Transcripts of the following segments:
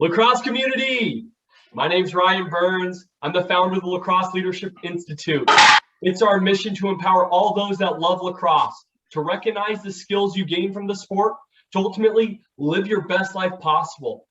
Lacrosse community, my name's Ryan Berns. I'm the founder of the Lacrosse Leadership Institute. It's our mission to empower all those that love lacrosse, to recognize the skills you gain from the sport, to ultimately live your best life possible.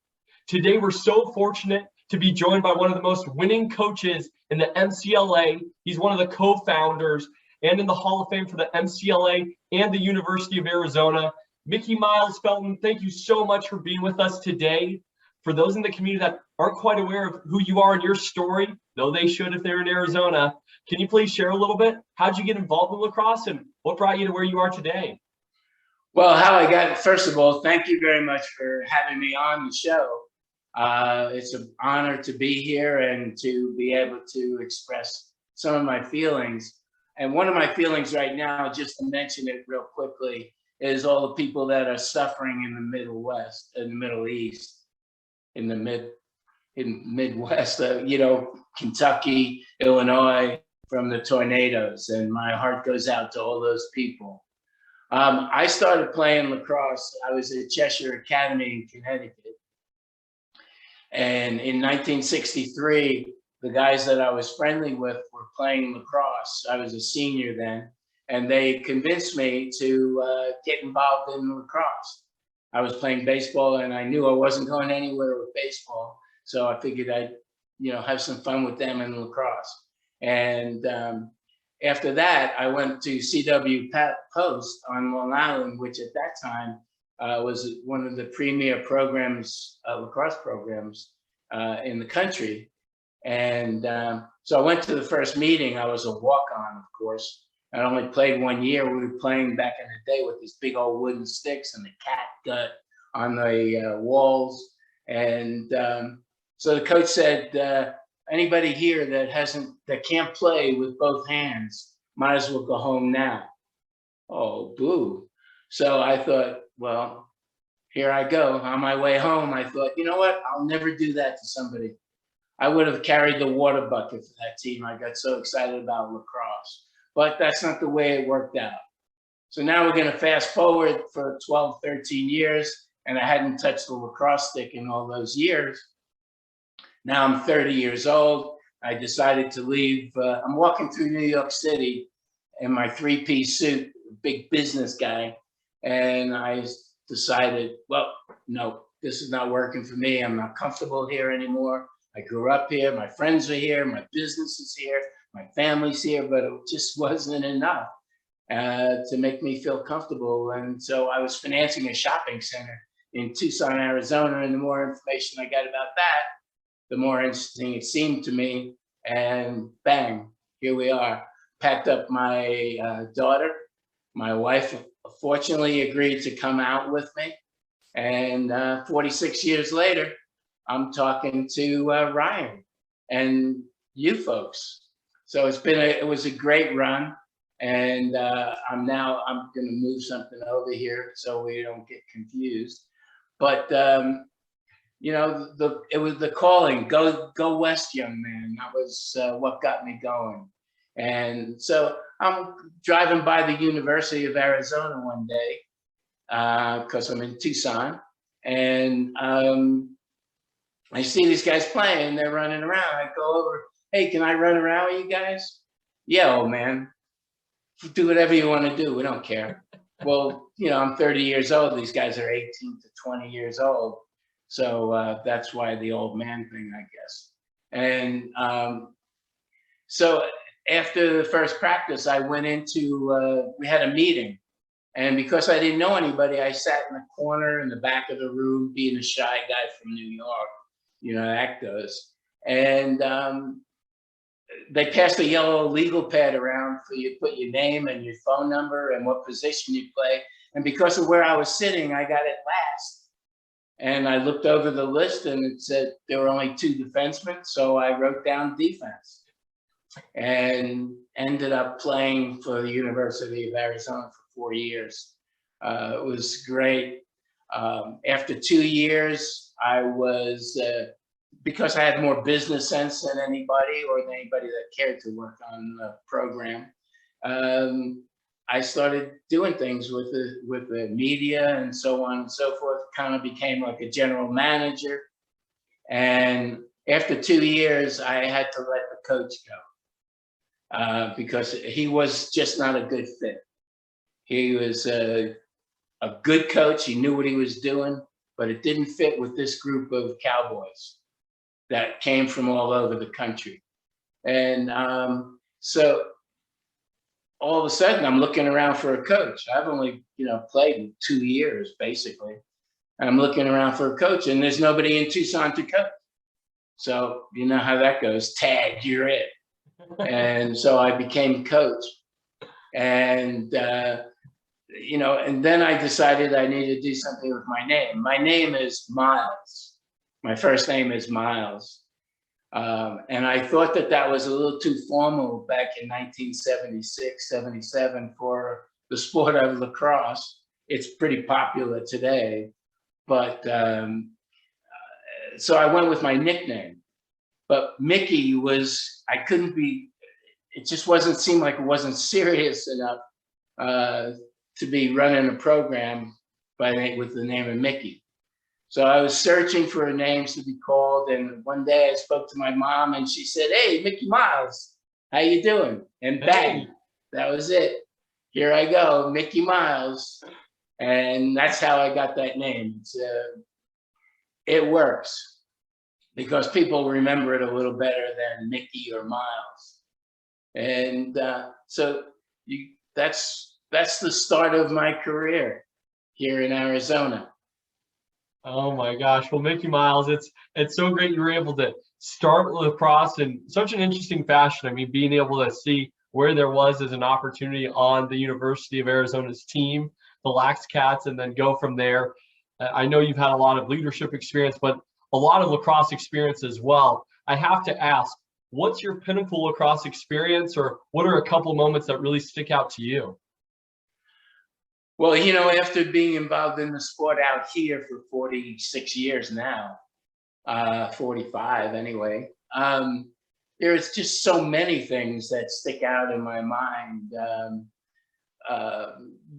Today, we're so fortunate to be joined by one of the most winning coaches in the MCLA. He's one of the co-founders and in the Hall of Fame for the MCLA and the University of Arizona. Mickey-Miles Felton, thank you so much for being with us today. For those in the community that aren't quite aware of who you are and your story, though they should if they're in Arizona, can you please share a little bit? How'd you get involved in lacrosse and what brought you to where you are today? Well, how I got, first of all, thank you very much for having me on the show. It's an honor to be here and to be able to express some of my feelings. And one of my feelings right now, just to mention it real quickly, is all the people that are suffering in the Middle West, in the Middle East, in the Midwest, Kentucky, Illinois, from the tornadoes. And my heart goes out to all those people. I started playing lacrosse. I was at Cheshire Academy in Connecticut. And in 1963, the guys that I was friendly with were playing lacrosse. I was a senior then, and they convinced me to get involved in lacrosse. I was playing baseball and I knew I wasn't going anywhere with baseball. So I figured I'd, have some fun with them in lacrosse. And after that, I went to CW Post on Long Island, which at that time was one of the premier programs, lacrosse programs in the country. And so I went to the first meeting. I was a walk-on, of course. I only played 1 year. We were playing back in the day with these big old wooden sticks and the cat gut on the walls. And so the coach said, anybody here that can't play with both hands, might as well go home now. Oh, boo. So I thought, well, here I go. On my way home, I thought, you know what? I'll never do that to somebody. I would have carried the water bucket for that team. I got so excited about lacrosse. But that's not the way it worked out. So now we're going to fast forward for 12, 13 years, and I hadn't touched the lacrosse stick in all those years. Now I'm 30 years old. I decided to leave. I'm walking through New York City in my three-piece suit, big business guy, and I decided, well, no, this is not working for me. I'm not comfortable here anymore. I grew up here. My friends are here. My business is here. My family's here, but it just wasn't enough to make me feel comfortable. And so I was financing a shopping center in Tucson, Arizona. And the more information I got about that, the more interesting it seemed to me. And bang, here we are. Packed up my daughter. My wife fortunately agreed to come out with me. And 46 years later, I'm talking to Ryan and you folks. So it was a great run, and I'm going to move something over here so we don't get confused. But it was the calling, go west, young man. That was what got me going. And so I'm driving by the University of Arizona one day because I'm in Tucson, and I see these guys playing. They're running around. I go over. Hey, can I run around with you guys? Yeah, old man. Do whatever you want to do. We don't care. Well, I'm 30 years old. These guys are 18 to 20 years old. So that's why the old man thing, I guess. And so after the first practice, I went into, we had a meeting. And because I didn't know anybody, I sat in the corner in the back of the room, being a shy guy from New York. That goes. And they passed a yellow legal pad around for you to put your name and your phone number and what position you play. And because of where I was sitting, I got it last. And I looked over the list and it said there were only 2 defensemen. So I wrote down defense and ended up playing for the University of Arizona for 4 years. It was great. After 2 years, I was, because I had more business sense than anybody or than anybody that cared to work on the program, I started doing things with the media and so on and so forth. Kind of became like a general manager And after 2 years, I had to let the coach go because he was just not a good fit. He was a good coach. He knew what he was doing, but it didn't fit with this group of cowboys that came from all over the country. And so all of a sudden, I'm looking around for a coach. I've only, played 2 years, basically. And I'm looking around for a coach, and there's nobody in Tucson to coach. So you know how that goes. Tag, you're it. And so I became coach. And, and then I decided I needed to do something with my name. My name is Miles. My first name is Miles. And I thought that was a little too formal back in 1976, 77 for the sport of lacrosse. It's pretty popular today. But so I went with my nickname. But Mickey it just seemed like it wasn't serious enough to be running a program with the name of Mickey. So I was searching for names to be called, and one day I spoke to my mom, and she said, "Hey, Mickey-Miles, how you doing?" And bang, that was it. Here I go, Mickey-Miles, and that's how I got that name. It works because people remember it a little better than Mickey or Miles, and that's the start of my career here in Arizona. Oh my gosh. Well, Mickey-Miles, it's so great you were able to start lacrosse in such an interesting fashion. I mean, being able to see where there was as an opportunity on the University of Arizona's team, the Lax Cats, and then go from there. I know you've had a lot of leadership experience, but a lot of lacrosse experience as well. I have to ask, what's your pinnacle lacrosse experience, or what are a couple moments that really stick out to you? Well, after being involved in the sport out here for 46 years now, 45 anyway, there's just so many things that stick out in my mind.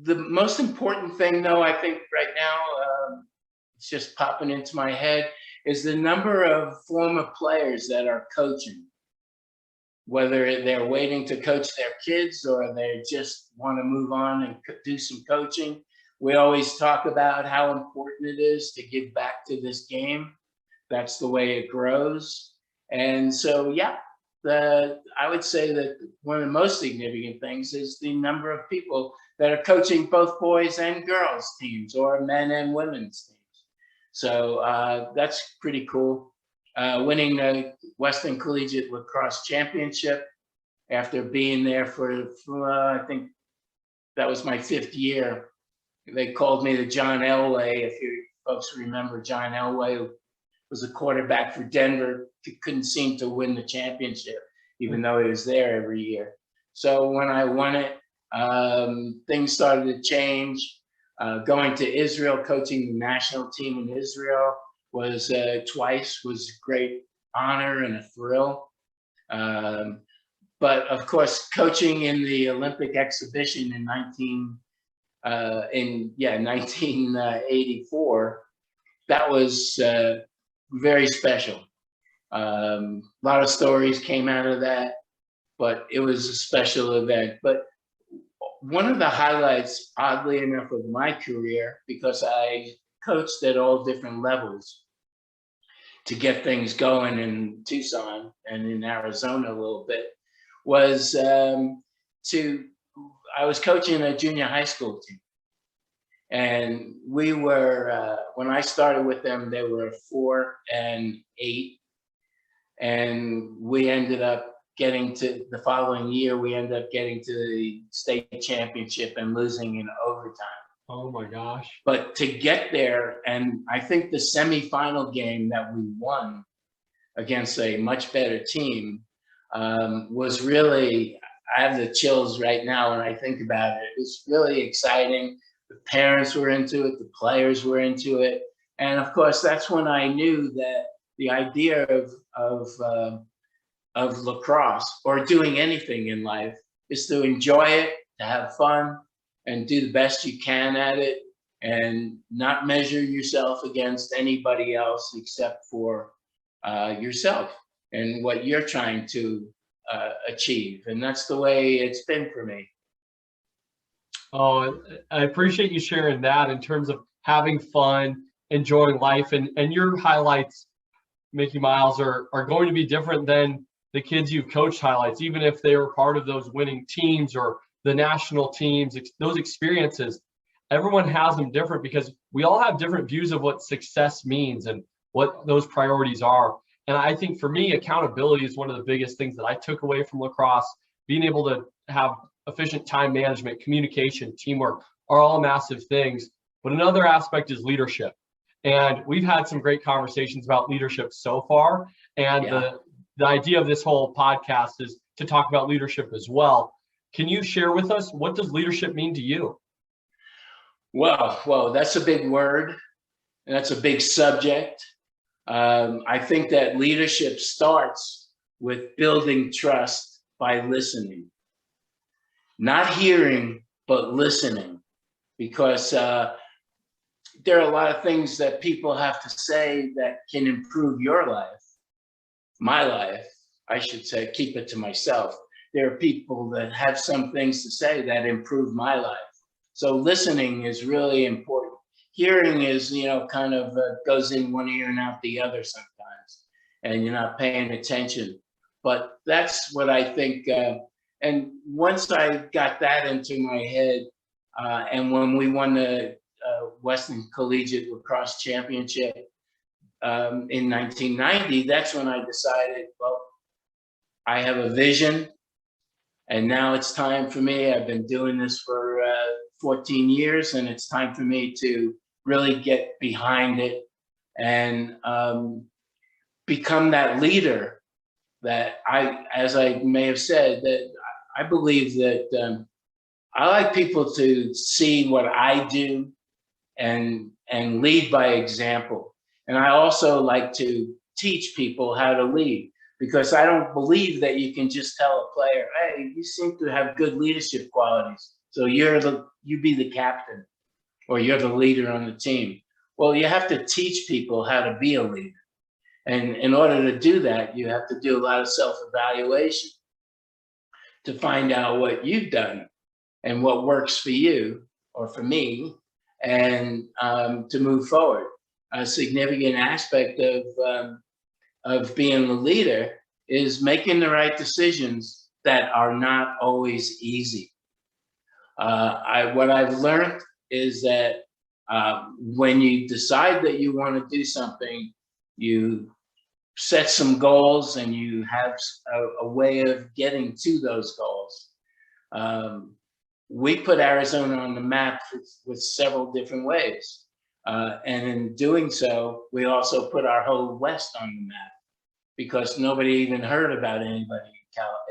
The most important thing, though, I think right now, it's just popping into my head, is the number of former players that are coaching. Whether they're waiting to coach their kids or they just want to move on and do some coaching. We always talk about how important it is to give back to this game. That's the way it grows. And so, I would say that one of the most significant things is the number of people that are coaching both boys and girls teams or men and women's teams. So that's pretty cool. Winning the Western Collegiate Lacrosse Championship after being there for I think that was my 5th year. They called me the John Elway. If you folks remember, John Elway was a quarterback for Denver. He couldn't seem to win the championship, even though he was there every year. So when I won it, things started to change. Going to Israel, coaching the national team in Israel was twice was a great honor and a thrill. But of course, coaching in the Olympic exhibition in 1984, that was very special. A lot of stories came out of that, but it was a special event. But one of the highlights, oddly enough, of my career, because I coached at all different levels to get things going in Tucson and in Arizona a little bit, was I was coaching a junior high school team. And we were, when I started with them, they were 4 and 8. And we ended up getting to the following year, we ended up getting to the state championship and losing in overtime. Oh my gosh. But to get there, and I think the semifinal game that we won against a much better team was really, I have the chills right now when I think about it. It was really exciting. The parents were into it, the players were into it. And of course, that's when I knew that the idea of lacrosse or doing anything in life is to enjoy it, to have fun, and do the best you can at it, and not measure yourself against anybody else except for yourself and what you're trying to achieve. And that's the way it's been for me. Oh, I appreciate you sharing that in terms of having fun, enjoying life, and your highlights, Mickey-Miles, are going to be different than the kids you've coached highlights, even if they were part of those winning teams or the national teams, those experiences. Everyone has them different because we all have different views of what success means and what those priorities are. And I think for me, accountability is one of the biggest things that I took away from lacrosse. Being able to have efficient time management, communication, teamwork are all massive things. But another aspect is leadership. And we've had some great conversations about leadership so far. And the idea of this whole podcast is to talk about leadership as well. Can you share with us, what does leadership mean to you? Well, that's a big word, and that's a big subject. I think that leadership starts with building trust by listening. Not hearing, but listening, because there are a lot of things that people have to say that can improve your life, my life, I should say, keep it to myself. There are people that have some things to say that improve my life. So listening is really important. Hearing is, kind of goes in one ear and out the other sometimes, and you're not paying attention. But that's what I think. And once I got that into my head, and when we won the Western Collegiate Lacrosse Championship in 1990, that's when I decided, well, I have a vision, and now it's time for me. I've been doing this for 14 years, and it's time for me to really get behind it and become that leader that as I may have said, that I believe that I like people to see what I do and lead by example. And I also like to teach people how to lead, because I don't believe that you can just tell a player, hey, you seem to have good leadership qualities, so you be the captain, or you're the leader on the team. Well, you have to teach people how to be a leader. And in order to do that, you have to do a lot of self-evaluation to find out what you've done and what works for you or for me, and to move forward. A significant aspect of being a leader is making the right decisions that are not always easy. What I've learned is that when you decide that you want to do something, you set some goals and you have a way of getting to those goals. We put Arizona on the map with several different ways. And in doing so, we also put our whole West on the map, because nobody even heard about anybody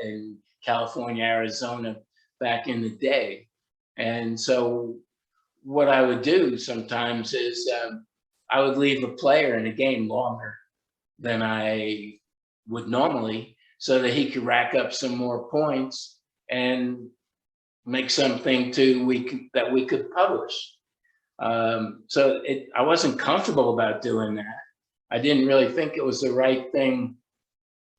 in California, Arizona back in the day. And so what I would do sometimes is I would leave a player in a game longer than I would normally, so that he could rack up some more points and make something that we could publish. So I wasn't comfortable about doing that. I didn't really think it was the right thing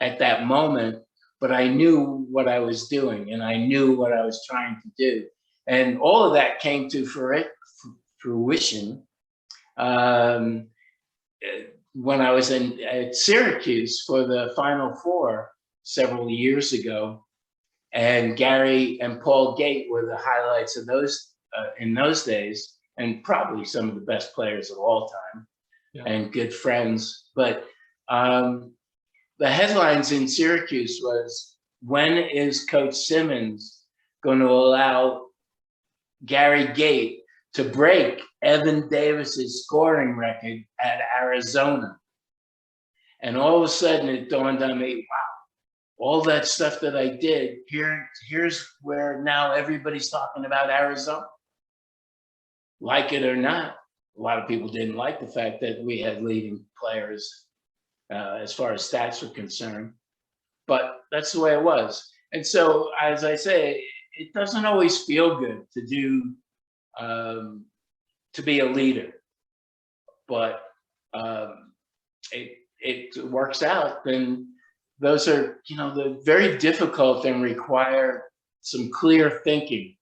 at that moment, but I knew what I was doing and I knew what I was trying to do. And all of that came to fruition when I was at Syracuse for the Final Four several years ago. And Gary and Paul Gate were the highlights of those in those days, and probably some of the best players of all time, and good friends. But the headlines in Syracuse was, when is Coach Simmons going to allow Gary Gate to break Evan Davis's scoring record at Arizona? And all of a sudden it dawned on me, wow, all that stuff that I did, here's where now everybody's talking about Arizona. Like it or not, a lot of people didn't like the fact that we had leading players as far as stats were concerned, but that's the way it was. And so, as I say, it doesn't always feel good to do, to be a leader, but it works out, then those are, they're very difficult and require some clear thinking.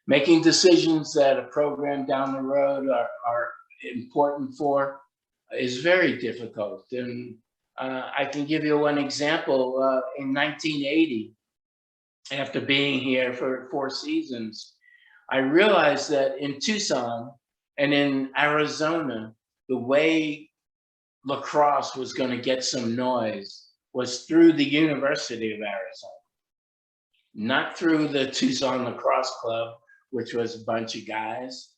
Making decisions that a program down the road are important for is very difficult. And I can give you one example. In 1980, after being here for 4 seasons, I realized that in Tucson and in Arizona, the way lacrosse was going to get some noise was through the University of Arizona, not through the Tucson Lacrosse Club, which was a bunch of guys.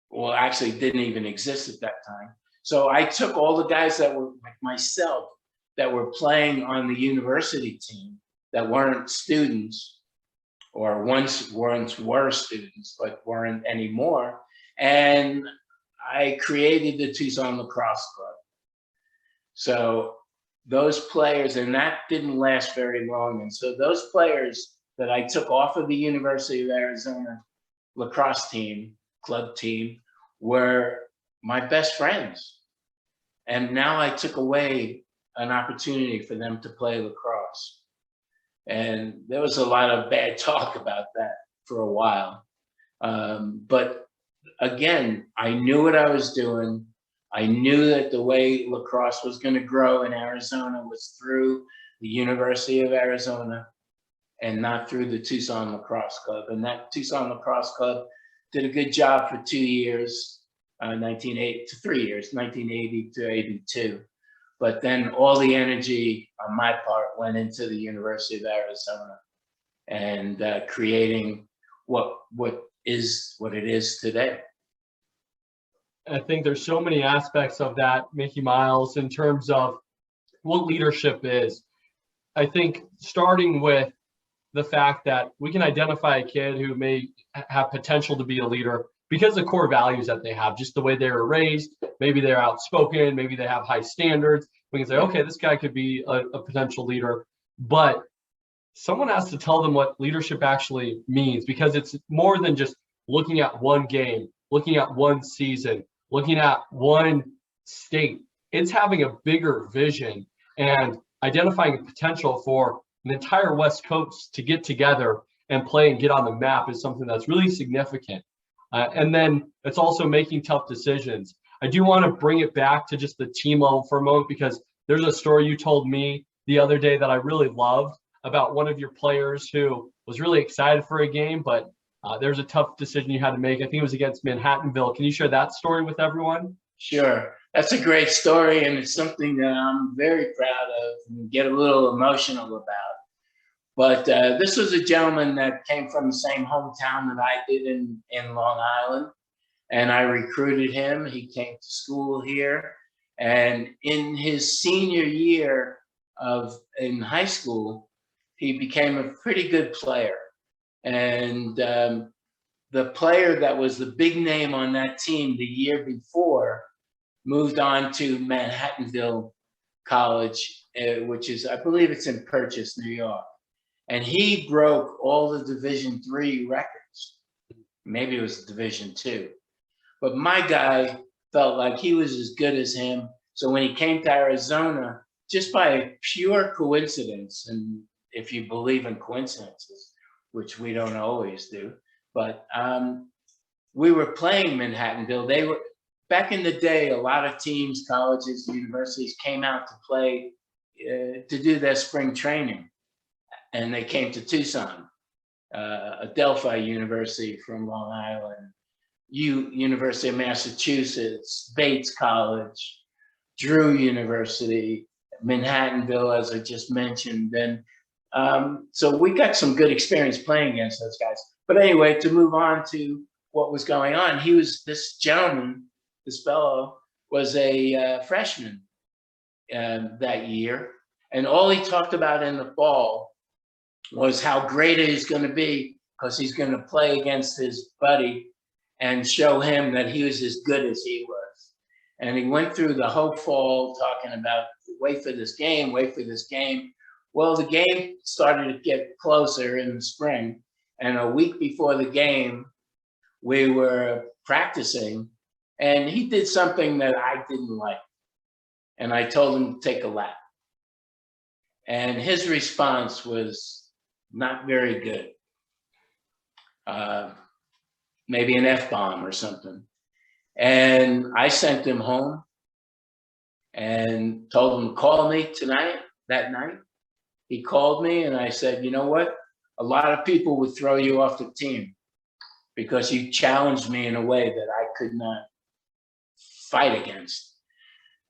Well, actually didn't even exist at that time. So I took all the guys that were like myself that were playing on the university team that weren't students, or once were students but weren't anymore, and I created the Tucson Lacrosse Club. So those players, and that didn't last very long, and so those players that I took off of the University of Arizona lacrosse team, club team, were my best friends. And now I took away an opportunity for them to play lacrosse. And there was a lot of bad talk about that for a while. But again, I knew what I was doing. I knew that the way lacrosse was going to grow in Arizona was through the University of Arizona and not through the Tucson Lacrosse Club. And that Tucson Lacrosse Club did a good job for 2 years, 3 years, 1980 to 82. But then all the energy on my part went into the University of Arizona and creating what it is today. I think there's so many aspects of that, Mickey-Miles, in terms of what leadership is. I think starting with the fact that we can identify a kid who may have potential to be a leader because of core values that they have, just the way they were raised. Maybe they're outspoken, maybe they have high standards. We can say, okay, this guy could be a potential leader, but someone has to tell them what leadership actually means, because it's more than just looking at one game, looking at one season, looking at one state. It's having a bigger vision and identifying a potential for an entire West Coast to get together and play and get on the map is something that's really significant. And then it's also making tough decisions. I do want to bring it back to just the team level for a moment, because there's a story you told me the other day that I really loved about one of your players who was really excited for a game, but there's a tough decision you had to make. I think it was against Manhattanville. Can you share that story with everyone? Sure. That's a great story, and it's something that I'm very proud of and get a little emotional about. But this was a gentleman that came from the same hometown that I did in Long Island, and I recruited him. He came to school here, and in his senior year in high school, he became a pretty good player. And the player that was the big name on that team the year before moved on to Manhattanville College, which is, I believe it's in Purchase, New York. And he broke all the Division III records. Maybe it was Division II. But my guy felt like he was as good as him. So when he came to Arizona, just by pure coincidence, and if you believe in coincidences, which we don't always do, but we were playing Manhattanville. They were, back in the day, a lot of teams, colleges, universities came out to play, to do their spring training. And they came to Tucson, Adelphi University from Long Island, University of Massachusetts, Bates College, Drew University, Manhattanville, as I just mentioned. And so we got some good experience playing against those guys. But anyway, to move on to what was going on, this gentleman, this fellow, was a freshman that year. And all he talked about in the fall was how great it is going to be, because he's going to play against his buddy and show him that he was as good as he was. And he went through the whole fall talking about, wait for this game, wait for this game. Well, the game started to get closer in the spring, and a week before the game, we were practicing, and he did something that I didn't like. And I told him to take a lap. And his response was not very good. Maybe an F-bomb or something. And I sent him home and told him to call me that night. He called me and I said, you know what? A lot of people would throw you off the team because you challenged me in a way that I could not fight against.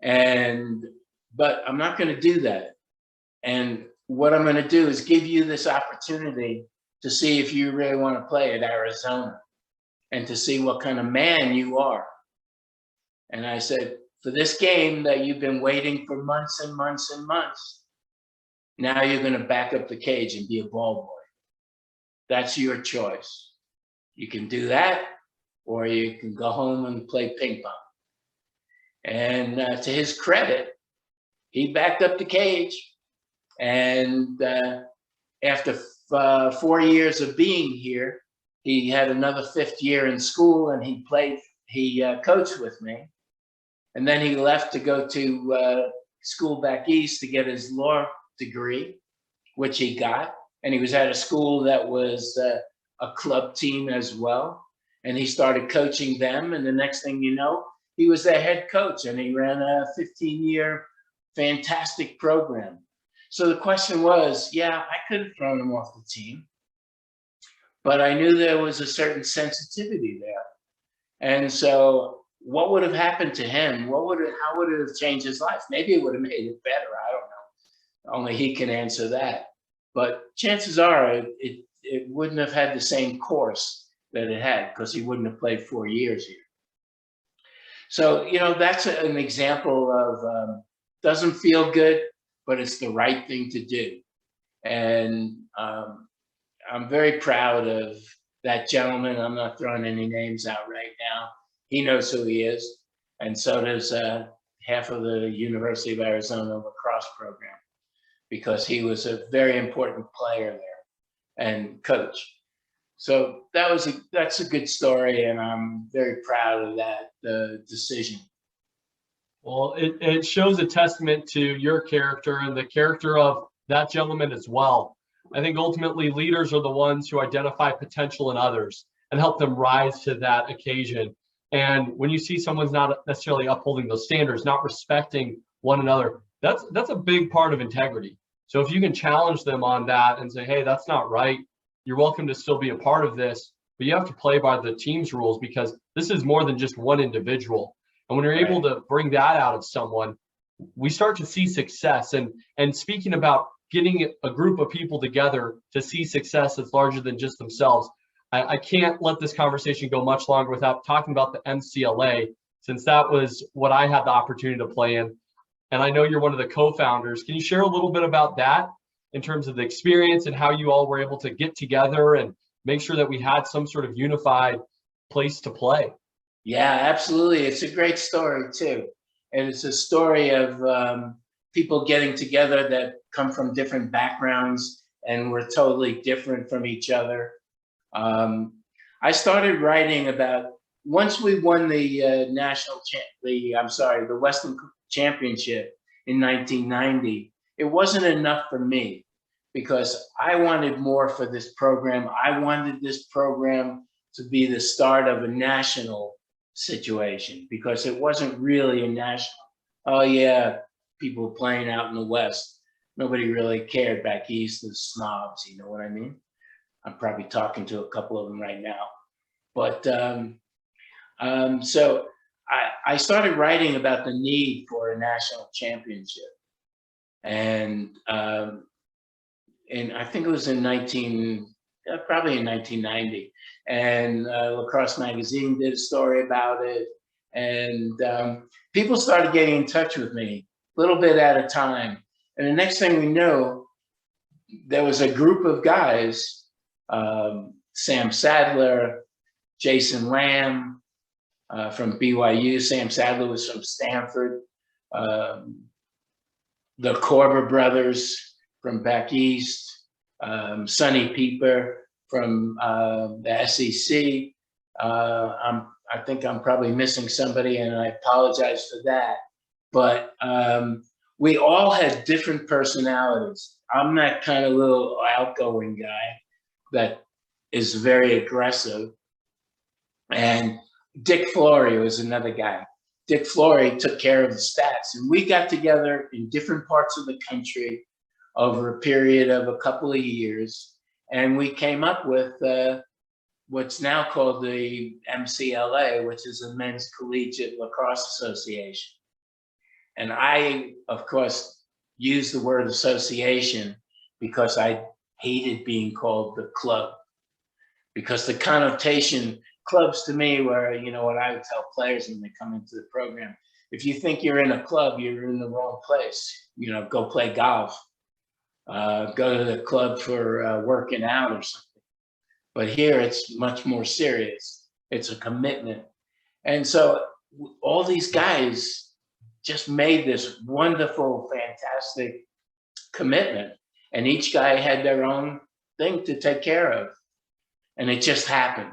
But I'm not going to do that. And what I'm going to do is give you this opportunity to see if you really want to play at Arizona and to see what kind of man you are. And I said, for this game that you've been waiting for months and months and months, now you're going to back up the cage and be a ball boy. That's your choice. You can do that, or you can go home and play ping pong. And to his credit, he backed up the cage. And after 4 years of being here, he had another 5th year in school, and he coached with me. And then he left to go to school back east to get his law degree, which he got. And he was at a school that was a club team as well. And he started coaching them. And the next thing you know, he was their head coach, and he ran a 15-year fantastic program. So the question was, yeah, I could have thrown him off the team, but I knew there was a certain sensitivity there. And so what would have happened to him? How would it have changed his life? Maybe it would have made it better. I don't know. Only he can answer that. But chances are it wouldn't have had the same course that it had, because he wouldn't have played 4 years here. So, you know, that's an example of doesn't feel good, but it's the right thing to do. And I'm very proud of that gentleman. I'm not throwing any names out right now. He knows who he is. And so does half of the University of Arizona lacrosse program, because he was a very important player there and coach. So that's a good story, and I'm very proud of that decision. Well, it shows a testament to your character and the character of that gentleman as well. I think ultimately leaders are the ones who identify potential in others and help them rise to that occasion. And when you see someone's not necessarily upholding those standards, not respecting one another, that's a big part of integrity. So if you can challenge them on that and say, hey, that's not right, you're welcome to still be a part of this, but you have to play by the team's rules, because this is more than just one individual. And when you're able to bring that out of someone, we start to see success. And speaking about getting a group of people together to see success that's larger than just themselves, I can't let this conversation go much longer without talking about the MCLA, since that was what I had the opportunity to play in. And I know you're one of the co-founders. Can you share a little bit about that in terms of the experience and how you all were able to get together and make sure that we had some sort of unified place to play? Yeah, absolutely. It's a great story too. And it's a story of people getting together that come from different backgrounds and were totally different from each other. I started writing about, once we won the the Western Championship in 1990, it wasn't enough for me, because I wanted more for this program. I wanted this program to be the start of a national situation, because it wasn't really a national, oh yeah, people playing out in the West. Nobody really cared back east, the snobs, you know what I mean? I'm probably talking to a couple of them right now. But so I started writing about the need for a national championship. And I think it was probably in 1990. And Lacrosse Magazine did a story about it. And people started getting in touch with me a little bit at a time. And the next thing we know, there was a group of guys, Sam Sadler, Jason Lamb from BYU. Sam Sadler was from Stanford. The Korver brothers from back east. Sonny Pieper from the SEC. I think I'm probably missing somebody, and I apologize for that. but we all had different personalities. I'm that kind of little outgoing guy that is very aggressive. And Dick Flory was another guy. Dick Flory took care of the stats, and we got together in different parts of the country over a period of a couple of years, and we came up with what's now called the MCLA, which is the Men's Collegiate Lacrosse Association. And I, of course, use the word association because I hated being called the club, because the connotation, clubs to me were, you know, what I would tell players when they come into the program, if you think you're in a club, you're in the wrong place. You know, go play golf, go to the club for working out or something. But here it's much more serious. It's a commitment. And so all these guys just made this wonderful, fantastic commitment. And each guy had their own thing to take care of. And it just happened.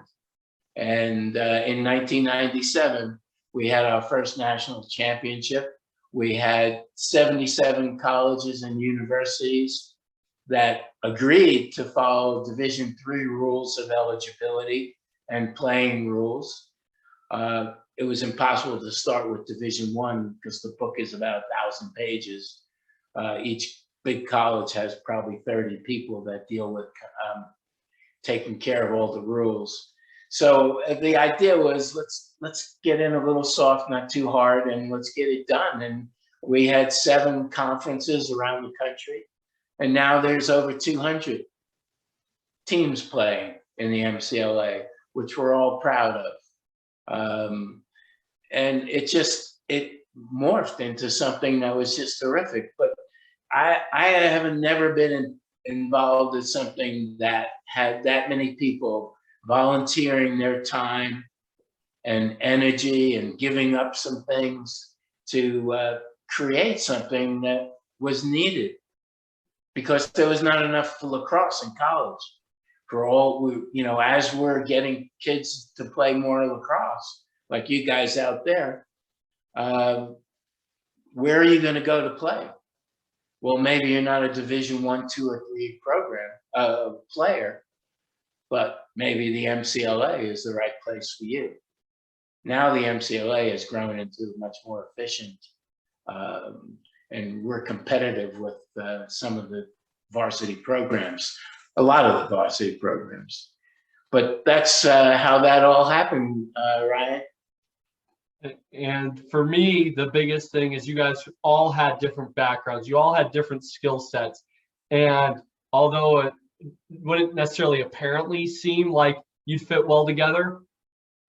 And in 1997, we had our first national championship. We had 77 colleges and universities that agreed to follow Division III rules of eligibility and playing rules. It was impossible to start with Division I because the book is about 1,000 pages. Each big college has probably 30 people that deal with taking care of all the rules. So the idea was, let's get in a little soft, not too hard, and let's get it done. And we had 7 conferences around the country. And now there's over 200 teams playing in the MCLA, which we're all proud of. And it morphed into something that was just terrific. But I have never been involved in something that had that many people volunteering their time and energy and giving up some things to create something that was needed, because there was not enough for lacrosse in college. For all, you know, as we're getting kids to play more lacrosse, like you guys out there, where are you going to go to play? Well, maybe you're not a Division I, II, or III program player, but maybe the MCLA is the right place for you. Now the MCLA has grown into much more efficient, and we're competitive with some of the varsity programs, a lot of the varsity programs. But that's how that all happened, Ryan. And for me, the biggest thing is you guys all had different backgrounds. You all had different skill sets. And although it wouldn't necessarily apparently seem like you fit well together,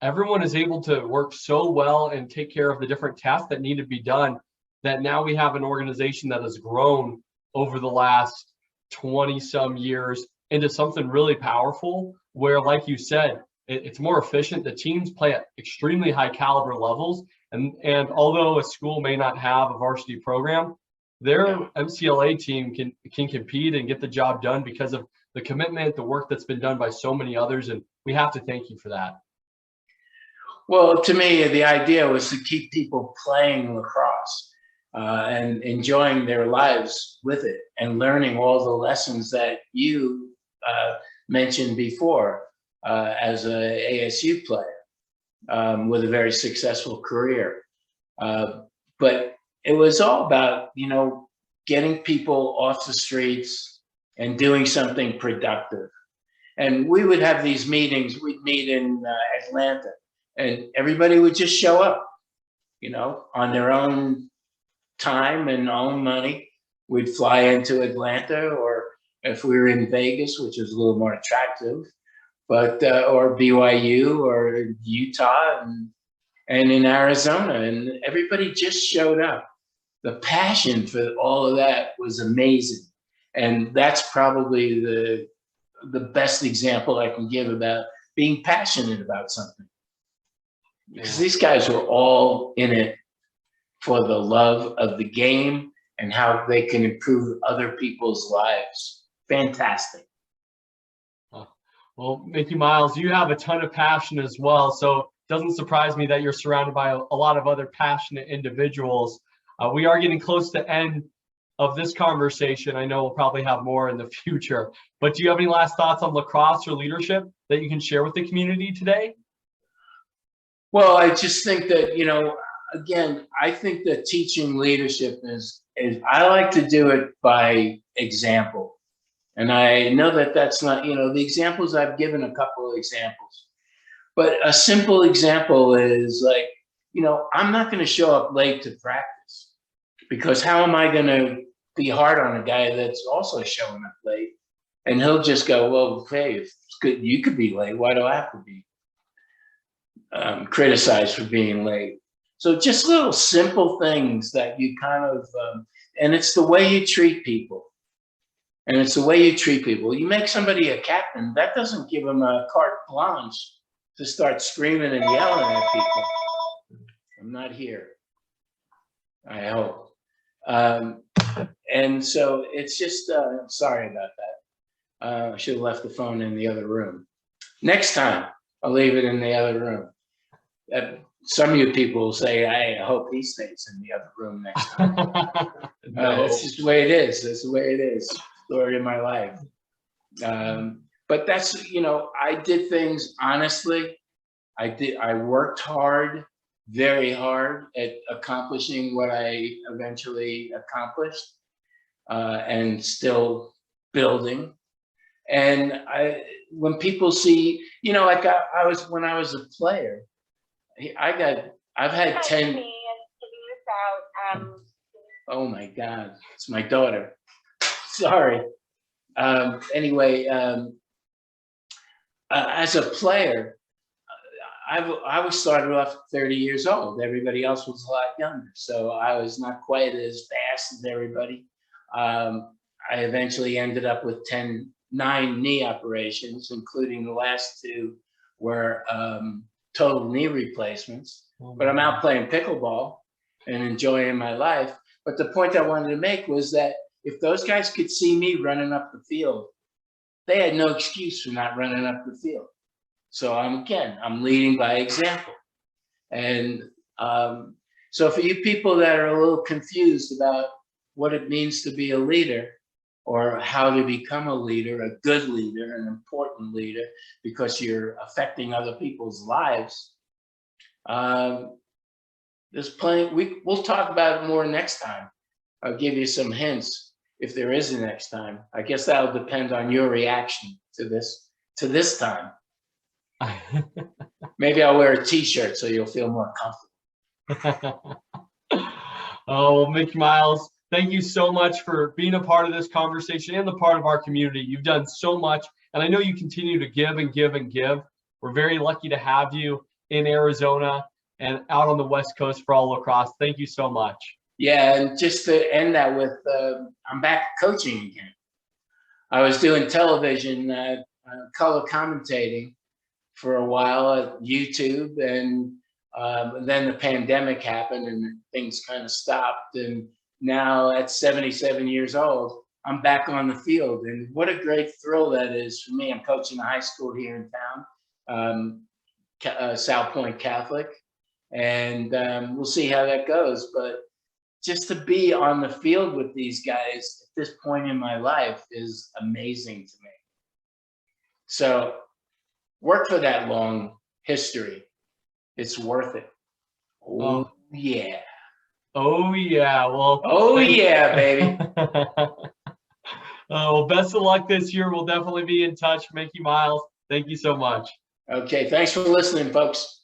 everyone is able to work so well and take care of the different tasks that need to be done that now we have an organization that has grown over the last 20 some years into something really powerful where, like you said, it's more efficient. The teams play at extremely high caliber levels. And although a school may not have a varsity program, their MCLA team can compete and get the job done because of the commitment, the work that's been done by so many others. And we have to thank you for that. Well, to me, the idea was to keep people playing lacrosse and enjoying their lives with it and learning all the lessons that you mentioned before as an ASU player with a very successful career. But it was all about, you know, getting people off the streets and doing something productive. And we would have these meetings. We'd meet in Atlanta, and everybody would just show up, you know, on their own time and own money. We'd fly into Atlanta, or if we were in Vegas, which is a little more attractive, but or BYU or Utah and in Arizona, and everybody just showed up. The passion for all of that was amazing, and that's probably the best example I can give about being passionate about something. Because these guys were all in it for the love of the game and how they can improve other people's lives. Fantastic. Well, Mickey-Miles, you have a ton of passion as well. So it doesn't surprise me that you're surrounded by a lot of other passionate individuals. We are getting close to the end of this conversation. I know we'll probably have more in the future, but do you have any last thoughts on lacrosse or leadership that you can share with the community today? Well, I just think that, again, I think that teaching leadership is I like to do it by example. And I know that that's not, the examples I've given, a couple of examples, but a simple example is like, I'm not going to show up late to practice, because how am I going to be hard on a guy that's also showing up late? And he'll just go, well, hey, if it's good, you could be late. Why do I have to be criticized for being late? So just little simple things that you kind of, and it's the way you treat people. And it's the way you treat people. You make somebody a captain, that doesn't give them a carte blanche to start screaming and yelling at people. I'm not here, I hope. And so it's just, sorry about that. I should have left the phone in the other room. Next time, I'll leave it in the other room. Some of you people will say, I hope he stays in the other room next time. No. That's just the way it is. That's the way it is. Story of my life. But that's, I did things honestly. I worked hard, very hard at accomplishing what I eventually accomplished, and still building. And when people see, like when I was a player, I've had 10. Oh my God, it's my daughter. Sorry. Anyway, as a player, I was started off at 30 years old. Everybody else was a lot younger, so I was not quite as fast as everybody. I eventually ended up with 9 knee operations, including the last 2 were total knee replacements. But I'm out playing pickleball and enjoying my life. But the point I wanted to make was that if those guys could see me running up the field, they had no excuse for not running up the field. So I'm leading by example. And so for you people that are a little confused about what it means to be a leader, or how to become a leader, a good leader, an important leader, because you're affecting other people's lives, there's plenty. We'll talk about it more next time. I'll give you some hints if there is a next time. I guess that'll depend on your reaction to this time. Maybe I'll wear a t-shirt so you'll feel more comfortable. Oh, Mickey-Miles, thank you so much for being a part of this conversation and the part of our community. You've done so much, and I know you continue to give and give and give. We're very lucky to have you in Arizona and out on the West Coast for all lacrosse. Thank you so much. Yeah, and just to end that with, I'm back coaching again. I was doing television, color commentating for a while at YouTube, and then the pandemic happened and things kind of stopped. And now at 77 years old, I'm back on the field. And what a great thrill that is for me. I'm coaching a high school here in town, South Point Catholic. And we'll see how that goes. But just to be on the field with these guys at this point in my life is amazing to me. So work for that long history. It's worth it. Oh, yeah. Oh, yeah. Well, oh, yeah, baby. Well, best of luck this year. We'll definitely be in touch, Mickey-Miles. Thank you so much. Okay. Thanks for listening, folks.